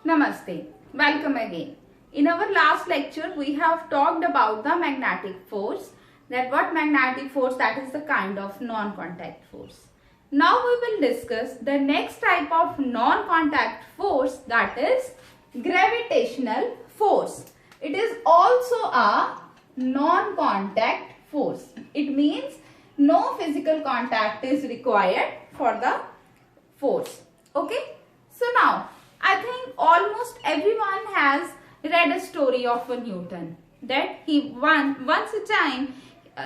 Namaste. Welcome again. In our last lecture, we have talked about the magnetic force. That what magnetic force, that is the kind of non-contact force. Now we will discuss the next type of non-contact force, that is gravitational force. It is also a non-contact force. It means no physical contact is required for the force. Okay. So now I think almost everyone has read a story of a Newton, that once a time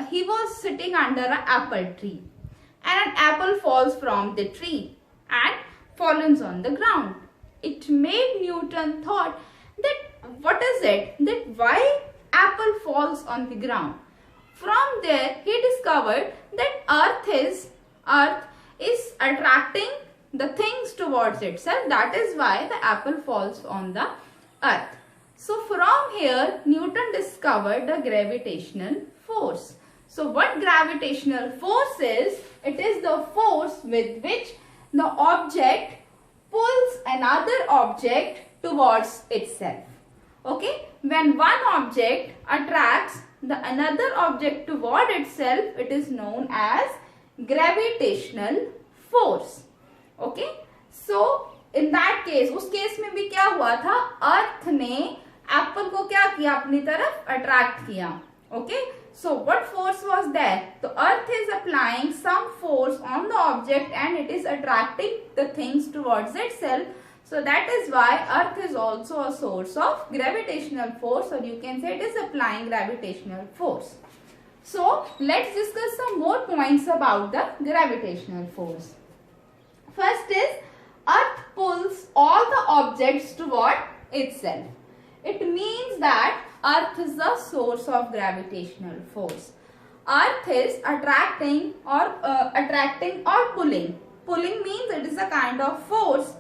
he was sitting under an apple tree, and an apple falls from the tree and falls on the ground. It made Newton thought that what is it, that why apple falls on the ground. From there he discovered that earth is attracting the things towards itself. That is why the apple falls on the earth. So from here Newton discovered the gravitational force. So what gravitational force is? It is the force with which the object pulls another object towards itself. Okay, when one object attracts the another object toward itself, it is known as gravitational force. Okay, so in that case, उस case में भी क्या हुआ था, अर्थ ने Apple को क्या किया, अपनी तरफ अट्रैक्ट किया. Okay, so what force was there, तो earth is applying some force on the object and it is attracting the things towards itself. So that is why earth is also a source of gravitational force, or you can say it is applying gravitational force. So let's discuss some more points about the gravitational force. First is, earth pulls all the objects toward itself. It means that earth is the source of gravitational force. Earth is attracting or pulling. Pulling means it is a kind of force.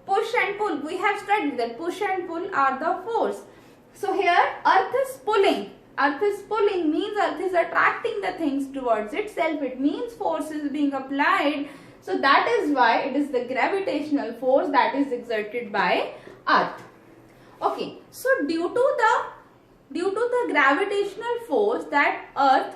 Push and pull. We have studied that push and pull are the force. So here earth is pulling. Earth is pulling means earth is attracting the things towards itself. It means force is being applied. So that is why it is the gravitational force that is exerted by earth. Okay, so due to the gravitational force that earth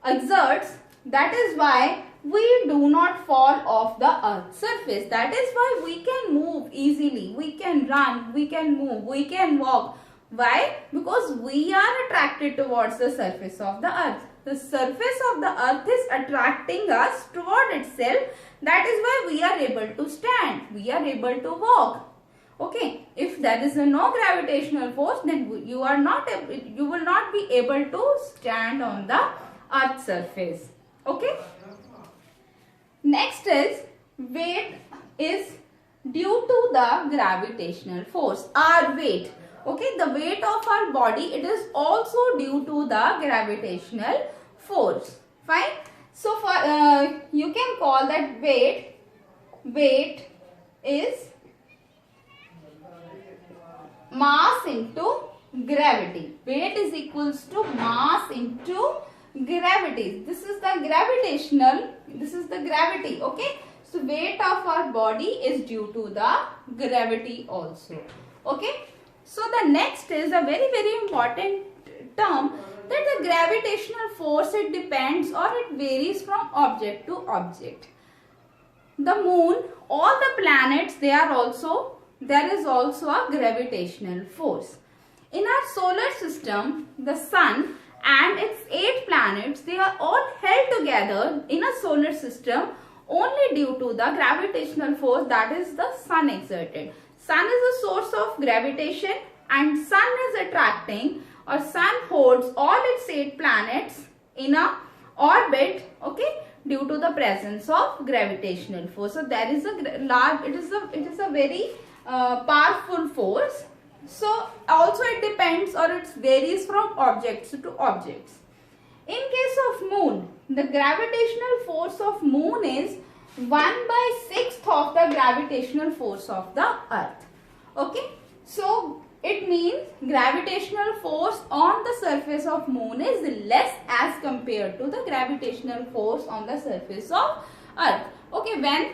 exerts, that is why we do not fall off the earth's surface. That is why we can move easily, we can run, we can move, we can walk. Why? Because we are attracted towards the surface of the earth. The surface of the earth is attracting us toward itself. That is why we are able to stand, we are able to walk. Okay, if there is no gravitational force, then you will not be able to stand on the earth's surface. Okay. Next is, weight is due to the gravitational force. Our weight, okay, the weight of our body, it is also due to the gravitational force. Fine. So for you can call that weight is mass into gravity. Weight is equals to mass into gravity. This is the gravitational, this is the gravity. Okay, so weight of our body is due to the gravity also. Okay, so the next is a very, very important term, that the gravitational force, it depends or it varies from object to object. The moon, all the planets, there is also a gravitational force. In our solar system, the sun and its 8 planets, they are all held together in a solar system only due to the gravitational force that is the sun exerted. Sun is a source of gravitation, and sun is attracting, or sun holds all its 8 planets in a orbit, okay, due to the presence of gravitational force. So there is a large, it is a very powerful force. So also it depends or it varies from objects to objects. In case of moon, the gravitational force of moon is 1/6 of the gravitational force of the earth. Okay, so it means gravitational force on the surface of moon is less as compared to the gravitational force on the surface of earth. Okay, when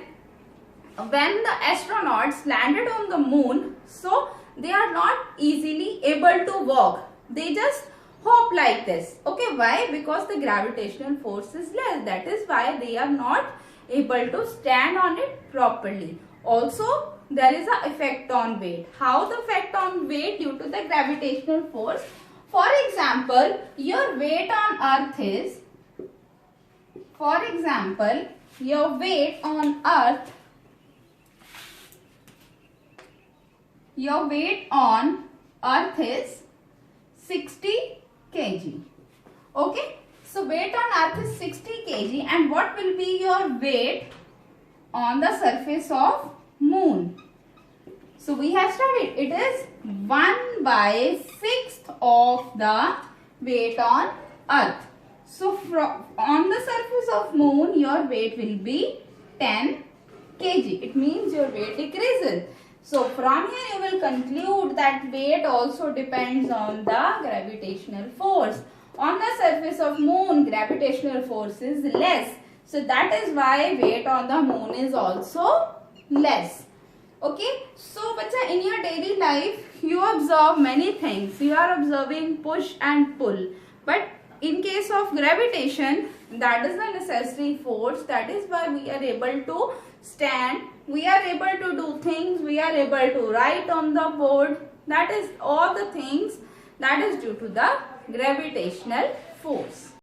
when the astronauts landed on the moon, so they are not easily able to walk. They just hop like this. Okay, why? Because the gravitational force is less. That is why they are not able to stand on it properly. Also, there is an effect on weight. How the effect on weight due to the gravitational force? For example, your weight on earth is, for example, your weight on earth, your weight on earth is 60 kg. Okay, so weight on earth is 60 kg, and what will be your weight on the surface of moon? So we have studied it is 1/6 of the weight on earth. So on the surface of moon your weight will be 10 kg. It means your weight decreases. So from here you will conclude that weight also depends on the gravitational force. On the surface of moon gravitational force is less. So that is why weight on the moon is also less. Okay, so bacha, in your daily life you observe many things. You are observing push and pull, but in case of gravitation, that is the necessary force. That is why we are able to stand, we are able to do things, we are able to write on the board. That is all the things that is due to the gravitational force.